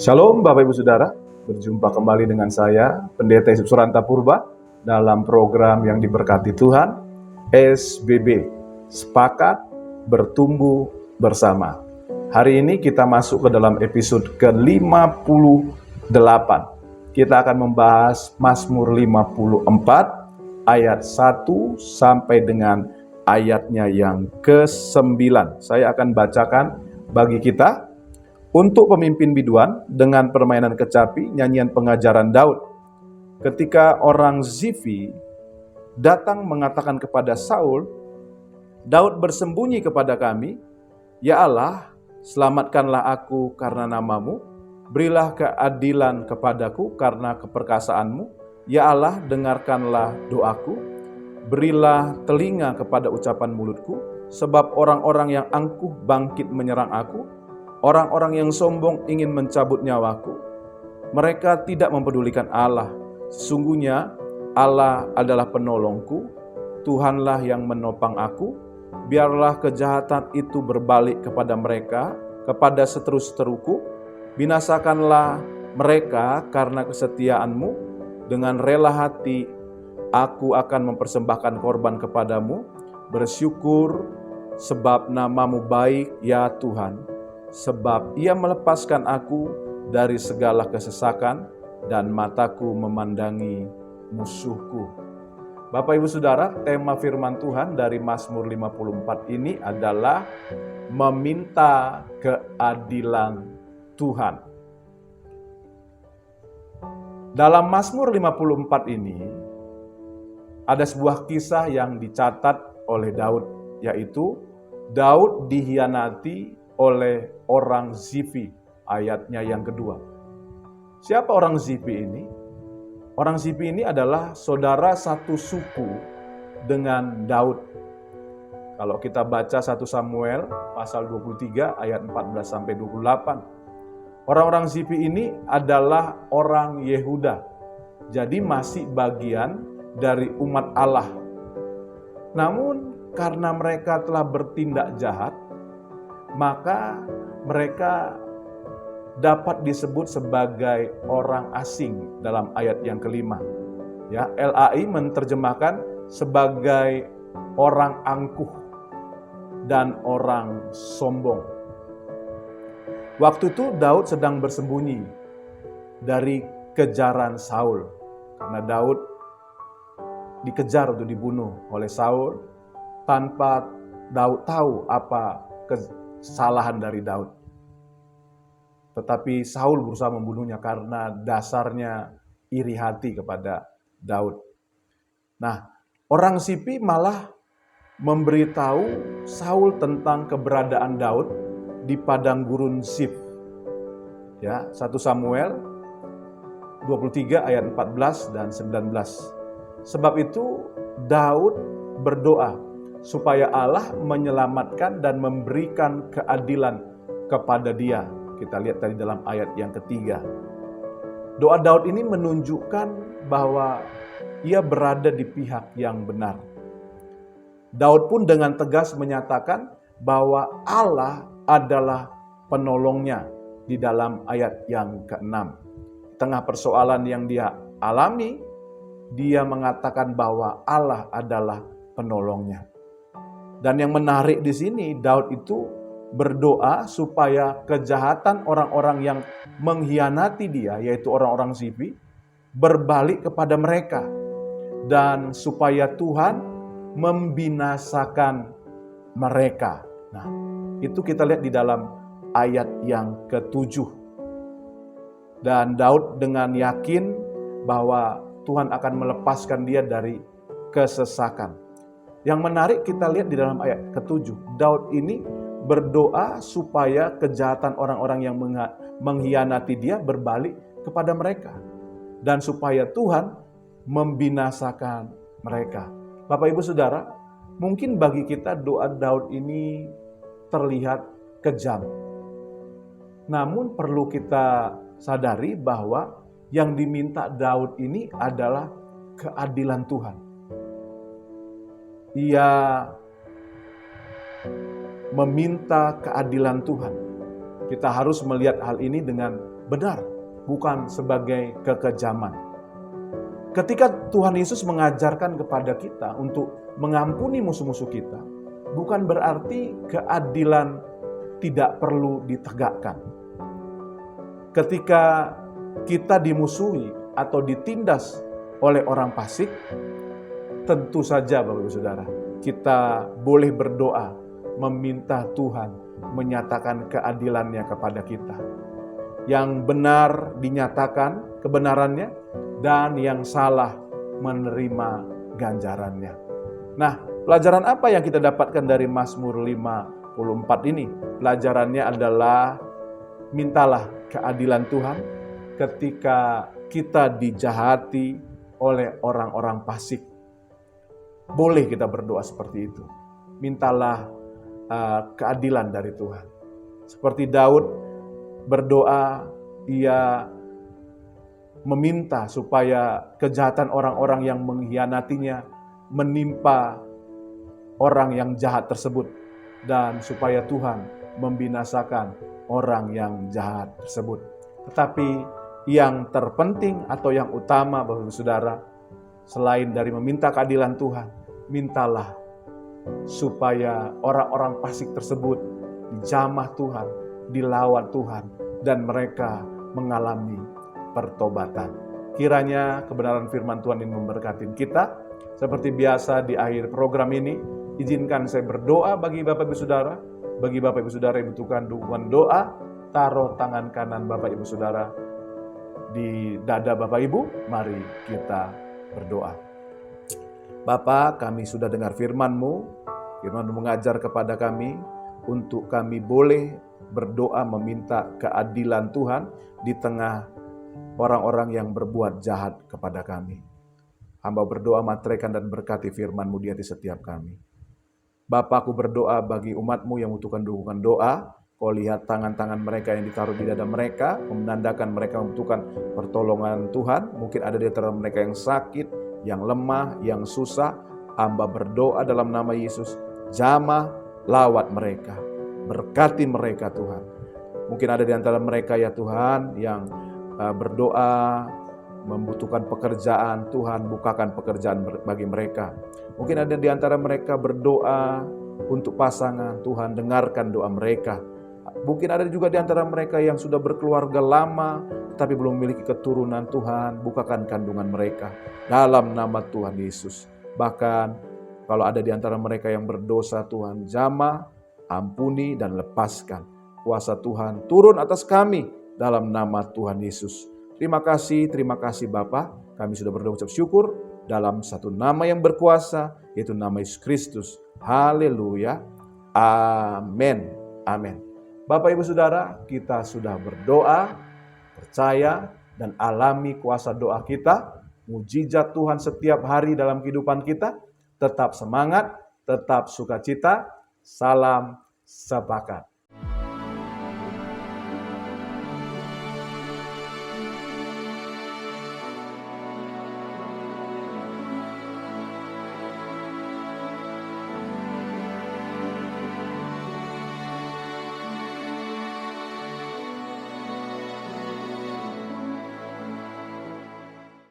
Shalom Bapak Ibu Saudara, berjumpa kembali dengan saya, Pendeta Yusuf Suranta Purba, dalam program yang diberkati Tuhan, SBB, Sepakat Bertumbuh Bersama. Hari ini kita masuk ke dalam episode ke-58. Kita akan membahas Mazmur 54, ayat 1 sampai dengan ayatnya yang ke-9. Saya akan bacakan bagi kita. Untuk pemimpin biduan dengan permainan kecapi, nyanyian pengajaran Daud. Ketika orang Zifi datang mengatakan kepada Saul, Daud bersembunyi kepada kami, ya Allah, selamatkanlah aku karena namamu, berilah keadilan kepadaku karena keperkasaanmu, ya Allah, dengarkanlah doaku, berilah telinga kepada ucapan mulutku, sebab orang-orang yang angkuh bangkit menyerang aku, orang-orang yang sombong ingin mencabut nyawaku. Mereka tidak mempedulikan Allah. Sesungguhnya Allah adalah penolongku, Tuhanlah yang menopang aku. Biarlah kejahatan itu berbalik kepada mereka, kepada seteru-seteruku. Binasakanlah mereka karena kesetiaanmu. Dengan rela hati aku akan mempersembahkan korban kepadamu. Bersyukur sebab namamu baik ya Tuhan. Sebab ia melepaskan aku dari segala kesesakan dan mataku memandangi musuhku. Bapak Ibu Saudara, tema firman Tuhan dari Mazmur 54 ini adalah meminta keadilan Tuhan. Dalam Mazmur 54 ini ada sebuah kisah yang dicatat oleh Daud, yaitu Daud dihianati oleh orang Zifi, ayatnya yang kedua. Siapa orang Zifi ini? Orang Zifi ini adalah saudara satu suku dengan Daud. Kalau kita baca 1 Samuel pasal 23 ayat 14 sampai 28. Orang-orang Zifi ini adalah orang Yehuda. Jadi masih bagian dari umat Allah. Namun karena mereka telah bertindak jahat, maka mereka dapat disebut sebagai orang asing dalam ayat yang kelima. Ya, LAI menerjemahkan sebagai orang angkuh dan orang sombong. Waktu itu Daud sedang bersembunyi dari kejaran Saul, karena Daud dikejar untuk dibunuh oleh Saul tanpa Daud tahu apa kesalahan dari Daud. Tetapi Saul berusaha membunuhnya karena dasarnya iri hati kepada Daud. Nah, orang Zifi malah memberitahu Saul tentang keberadaan Daud di padang gurun Zif. Ya, 1 Samuel 23 ayat 14 dan 19. Sebab itu Daud berdoa supaya Allah menyelamatkan dan memberikan keadilan kepada dia. Kita lihat tadi dalam ayat yang ketiga. Doa Daud ini menunjukkan bahwa ia berada di pihak yang benar. Daud pun dengan tegas menyatakan bahwa Allah adalah penolongnya di dalam ayat yang ke-6. Tengah persoalan yang dia alami, dia mengatakan bahwa Allah adalah penolongnya. Dan yang menarik di sini, Daud itu berdoa supaya kejahatan orang-orang yang mengkhianati dia, yaitu orang-orang Zifi, berbalik kepada mereka. Dan supaya Tuhan membinasakan mereka. Nah, itu kita lihat di dalam ayat yang ke-7. Dan Daud dengan yakin bahwa Tuhan akan melepaskan dia dari kesesakan. Yang menarik kita lihat di dalam ayat ke-7. Daud ini berdoa supaya kejahatan orang-orang yang mengkhianati dia berbalik kepada mereka. Dan supaya Tuhan membinasakan mereka. Bapak Ibu Saudara, mungkin bagi kita doa Daud ini terlihat kejam. Namun perlu kita sadari bahwa yang diminta Daud ini adalah keadilan Tuhan. Ia meminta keadilan Tuhan. Kita harus melihat hal ini dengan benar, bukan sebagai kekejaman. Ketika Tuhan Yesus mengajarkan kepada kita untuk mengampuni musuh-musuh kita, bukan berarti keadilan tidak perlu ditegakkan. Ketika kita dimusuhi atau ditindas oleh orang fasik, tentu saja Bapak Ibu Saudara, kita boleh berdoa meminta Tuhan menyatakan keadilannya kepada kita. Yang benar dinyatakan kebenarannya, dan yang salah menerima ganjarannya. Nah, pelajaran apa yang kita dapatkan dari Mazmur 54 ini? Pelajarannya adalah mintalah keadilan Tuhan ketika kita dijahati oleh orang-orang fasik. Boleh kita berdoa seperti itu. Mintalah keadilan dari Tuhan. Seperti Daud berdoa, ia meminta supaya kejahatan orang-orang yang mengkhianatinya menimpa orang yang jahat tersebut, dan supaya Tuhan membinasakan orang yang jahat tersebut. Tetapi yang terpenting atau yang utama Bapak Ibu Saudara, selain dari meminta keadilan Tuhan, mintalah supaya orang-orang fasik tersebut dijamah Tuhan, dilawan Tuhan, dan mereka mengalami pertobatan. Kiranya kebenaran firman Tuhan ini memberkati kita. Seperti biasa di akhir program ini, izinkan saya berdoa bagi Bapak Ibu Saudara. Bagi Bapak Ibu Saudara yang butuhkan dukungan doa, taruh tangan kanan Bapak Ibu Saudara di dada Bapak Ibu. Mari kita berdoa. Bapa, kami sudah dengar firman-Mu. Firman-Mu mengajar kepada kami untuk kami boleh berdoa meminta keadilan Tuhan di tengah orang-orang yang berbuat jahat kepada kami. Hamba berdoa materaikan dan berkati firman-Mu di hati setiap kami. Bapa, aku berdoa bagi umat-Mu yang membutuhkan dukungan doa. Kau lihat tangan-tangan mereka yang ditaruh di dada mereka, menandakan mereka membutuhkan pertolongan Tuhan. Mungkin ada di antara mereka yang sakit, yang lemah, yang susah. Hamba berdoa dalam nama Yesus, jamah, lawat mereka. Berkati mereka Tuhan. Mungkin ada di antara mereka ya Tuhan yang berdoa membutuhkan pekerjaan, Tuhan bukakan pekerjaan bagi mereka. Mungkin ada di antara mereka berdoa untuk pasangan, Tuhan dengarkan doa mereka. Mungkin ada juga di antara mereka yang sudah berkeluarga lama tapi belum memiliki keturunan, Tuhan bukakan kandungan mereka dalam nama Tuhan Yesus. Bahkan kalau ada di antara mereka yang berdosa, Tuhan jamah, ampuni dan lepaskan. Kuasa Tuhan turun atas kami dalam nama Tuhan Yesus. Terima kasih Bapa. Kami sudah berdoa ucap syukur dalam satu nama yang berkuasa, yaitu nama Yesus Kristus. Haleluya. Amin. Amin. Bapak Ibu Saudara, kita sudah berdoa, percaya dan alami kuasa doa kita. Mujizat Tuhan setiap hari dalam kehidupan kita. Tetap semangat, tetap sukacita. Salam sepakat.